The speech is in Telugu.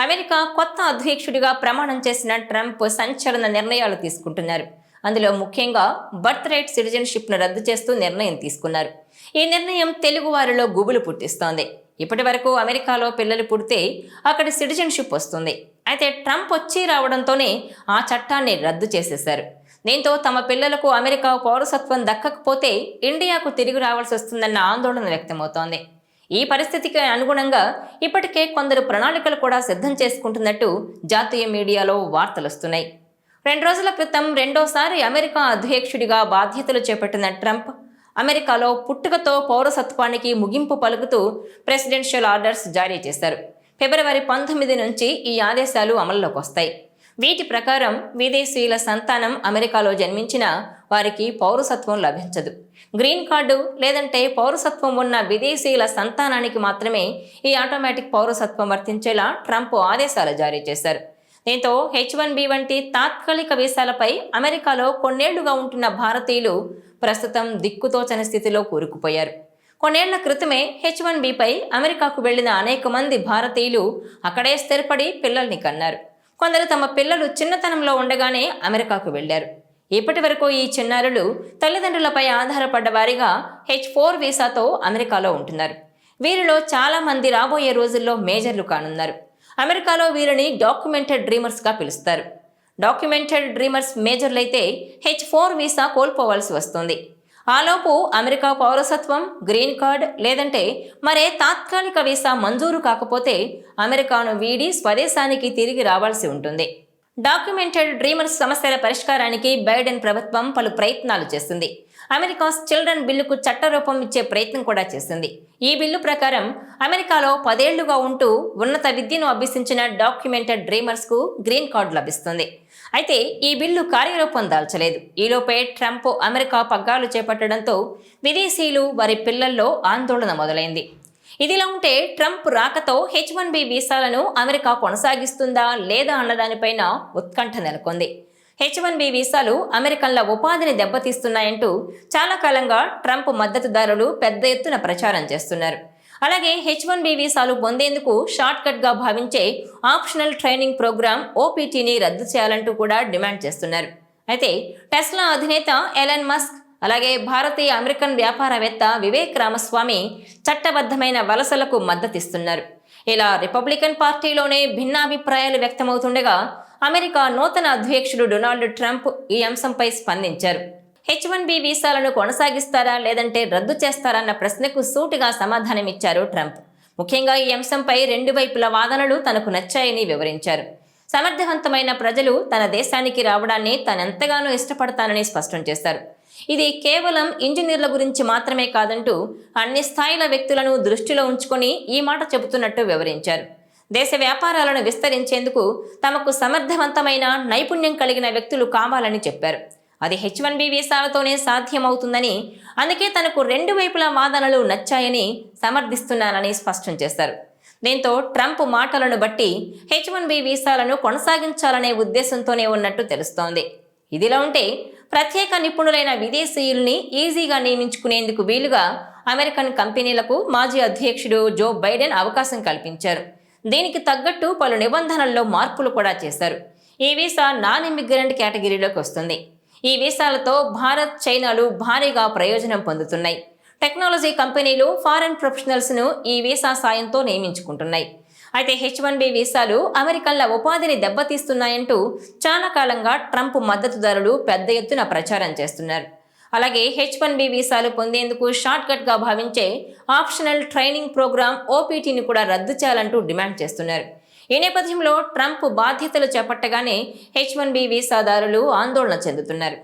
అమెరికా కొత్త అధ్యక్షుడిగా ప్రమాణం చేసిన ట్రంప్ సంచలన నిర్ణయాలు తీసుకుంటున్నారు. అందులో ముఖ్యంగా బర్త్ రైట్ సిటిజన్షిప్ను రద్దు చేస్తూ నిర్ణయం తీసుకున్నారు. ఈ నిర్ణయం తెలుగు వారిలో గుబులు పుట్టిస్తోంది. ఇప్పటి వరకు అమెరికాలో పిల్లలు పుడితే అక్కడి సిటిజన్షిప్ వస్తుంది. అయితే ట్రంప్ వచ్చి రావడంతోనే ఆ చట్టాన్ని రద్దు చేసేశారు. దీంతో తమ పిల్లలకు అమెరికా పౌరసత్వం దక్కకపోతే ఇండియాకు తిరిగి రావాల్సి వస్తుందన్న ఆందోళన వ్యక్తమవుతోంది. ఈ పరిస్థితికి అనుగుణంగా ఇప్పటికే కొందరు ప్రణాళికలు కూడా సిద్ధం చేసుకుంటున్నట్టు జాతీయ మీడియాలో వార్తలు వస్తున్నాయి. 2 రోజుల క్రితం రెండోసారి అమెరికా అధ్యక్షుడిగా బాధ్యతలు చేపట్టిన ట్రంప్ అమెరికాలో పుట్టుకతో పౌరసత్వానికి ముగింపు పలుకుతూ ప్రెసిడెన్షియల్ ఆర్డర్స్ జారీ చేశారు. ఫిబ్రవరి 19 నుంచి ఈ ఆదేశాలు అమల్లోకి వస్తాయి. వీటి ప్రకారం విదేశీయుల సంతానం అమెరికాలో జన్మించిన వారికి పౌరసత్వం లభించదు. గ్రీన్ కార్డు లేదంటే పౌరసత్వం ఉన్న విదేశీయుల సంతానానికి మాత్రమే ఈ ఆటోమేటిక్ పౌరసత్వం వర్తించేలా ట్రంప్ ఆదేశాలు జారీ చేశారు. దీంతో H1B వంటి తాత్కాలిక వీసాలపై అమెరికాలో కొన్నేళ్లుగా ఉంటున్న భారతీయులు ప్రస్తుతం దిక్కుతోచని స్థితిలో కూరుకుపోయారు. కొన్నేళ్ల క్రితమే H1Bపై అమెరికాకు వెళ్లిన అనేక మంది భారతీయులు అక్కడే స్థిరపడి పిల్లల్ని కన్నారు. కొందరు తమ పిల్లలు చిన్నతనంలో ఉండగానే అమెరికాకు వెళ్లారు. ఇప్పటి వరకు ఈ చిన్నారులు తల్లిదండ్రులపై ఆధారపడ్డ వారిగా H4 వీసాతో అమెరికాలో ఉంటున్నారు. వీరిలో చాలా మంది రాబోయే రోజుల్లో మేజర్లు కానున్నారు. అమెరికాలో వీరిని డాక్యుమెంటెడ్ డ్రీమర్స్గా పిలుస్తారు. డాక్యుమెంటెడ్ డ్రీమర్స్ మేజర్లైతే H4 వీసా కోల్పోవాల్సి వస్తుంది. ఆలోపు అమెరికా పౌరసత్వం, గ్రీన్ కార్డ్ లేదంటే మరే తాత్కాలిక వీసా మంజూరు కాకపోతే అమెరికాను వీడి స్వదేశానికి తిరిగి రావాల్సి ఉంటుంది. డాక్యుమెంటెడ్ డ్రీమర్స్ సమస్యల పరిష్కారానికి బైడెన్ ప్రభుత్వం పలు ప్రయత్నాలు చేస్తుంది. అమెరికాస్ చిల్డ్రన్ బిల్లుకు చట్టరూపం ఇచ్చే ప్రయత్నం కూడా చేసింది. ఈ బిల్లు ప్రకారం అమెరికాలో 10 ఏళ్లుగా ఉంటూ ఉన్నత విద్యను అభ్యసించిన డాక్యుమెంటెడ్ డ్రీమర్స్కు గ్రీన్ కార్డు లభిస్తుంది. అయితే ఈ బిల్లు కార్యరూపం దాల్చలేదు. ఈలోపే ట్రంప్ అమెరికా పగ్గాలు చేపట్టడంతో విదేశీయులు వారి పిల్లల్లో ఆందోళన మొదలైంది. ఇదిలా ఉంటే ట్రంప్ రాకతో H1B వీసాలను అమెరికా కొనసాగిస్తుందా లేదా అన్నదానిపైన ఉత్కంఠ నెలకొంది. H1B వీసాలు అమెరికన్ల ఉపాధిని దెబ్బతీస్తున్నాయంటూ చాలా కాలంగా ట్రంప్ మద్దతుదారులు పెద్ద ఎత్తున ప్రచారం చేస్తున్నారు. అలాగే H1B వీసాలు పొందేందుకు షార్ట్కట్గా భావించే ఆప్షనల్ ట్రైనింగ్ ప్రోగ్రామ్ OPTని రద్దు చేయాలంటూ కూడా డిమాండ్ చేస్తున్నారు. అయితే టెస్లా అధినేత ఎలన్ మస్క్ అలాగే భారతీయ అమెరికన్ వ్యాపారవేత్త వివేక్ రామస్వామి చట్టబద్ధమైన వలసలకు మద్దతిస్తున్నారు. ఇలా రిపబ్లికన్ పార్టీలోనే భిన్నాభిప్రాయాలు వ్యక్తమవుతుండగా అమెరికా నూతన అధ్యక్షుడు డొనాల్డ్ ట్రంప్ ఈ అంశంపై స్పందించారు. H1B వీసాలను కొనసాగిస్తారా లేదంటే రద్దు చేస్తారన్న ప్రశ్నకు సూటిగా సమాధానమిచ్చారు ట్రంప్. ముఖ్యంగా ఈ అంశంపై 2 వైపుల వాదనలు తనకు నచ్చాయని వివరించారు. సమర్థవంతమైన ప్రజలు తన దేశానికి రావడాన్ని తానెంతగానో ఇష్టపడతానని స్పష్టం చేశారు. ఇది కేవలం ఇంజనీర్ల గురించి మాత్రమే కాదంటూ అన్ని స్థాయిల వ్యక్తులను దృష్టిలో ఉంచుకొని ఈ మాట చెబుతున్నట్టు వివరించారు. దేశ వ్యాపారాలను విస్తరించేందుకు తమకు సమర్థవంతమైన నైపుణ్యం కలిగిన వ్యక్తులు కావాలని చెప్పారు. అది H1B వీసాలతోనే సాధ్యమవుతుందని, అందుకే తనకు 2 వైపుల వాదనలు నచ్చాయని సమర్థిస్తున్నానని స్పష్టం చేశారు. దీంతో ట్రంప్ మాటలను బట్టి H1B వీసాలను కొనసాగించాలనే ఉద్దేశంతోనే ఉన్నట్టు తెలుస్తోంది. ఇదిలా ఉంటే ప్రత్యేక నిపుణులైన విదేశీయుల్ని ఈజీగా నియమించుకునేందుకు వీలుగా అమెరికన్ కంపెనీలకు మాజీ అధ్యక్షుడు జో బైడెన్ అవకాశం కల్పించారు. దీనికి తగ్గట్టు పలు నిబంధనల్లో మార్పులు కూడా చేశారు. ఈ వీసా నాన్ ఇమిగ్రెంట్ కేటగిరీలోకి వస్తుంది. ఈ వీసాలతో భారత్, చైనాలు భారీగా ప్రయోజనం పొందుతున్నాయి. టెక్నాలజీ కంపెనీలు ఫారెన్ ప్రొఫెషనల్స్ను ఈ వీసా సాయంతో నియమించుకుంటున్నాయి. అయితే H1B వీసాలు అమెరికన్ల ఉపాధిని దెబ్బతీస్తున్నాయంటూ చాలా కాలంగా ట్రంప్ మద్దతుదారులు పెద్ద ఎత్తున ప్రచారం చేస్తున్నారు. అలాగే H1B వీసాలు పొందేందుకు షార్ట్కట్గా భావించే ఆప్షనల్ ట్రైనింగ్ ప్రోగ్రామ్ OPTని కూడా రద్దు చేయాలంటూ డిమాండ్ చేస్తున్నారు. ఈ నేపథ్యంలో ట్రంప్ బాధ్యతలు చేపట్టగానే H1B వీసాదారులు ఆందోళన చెందుతున్నారు.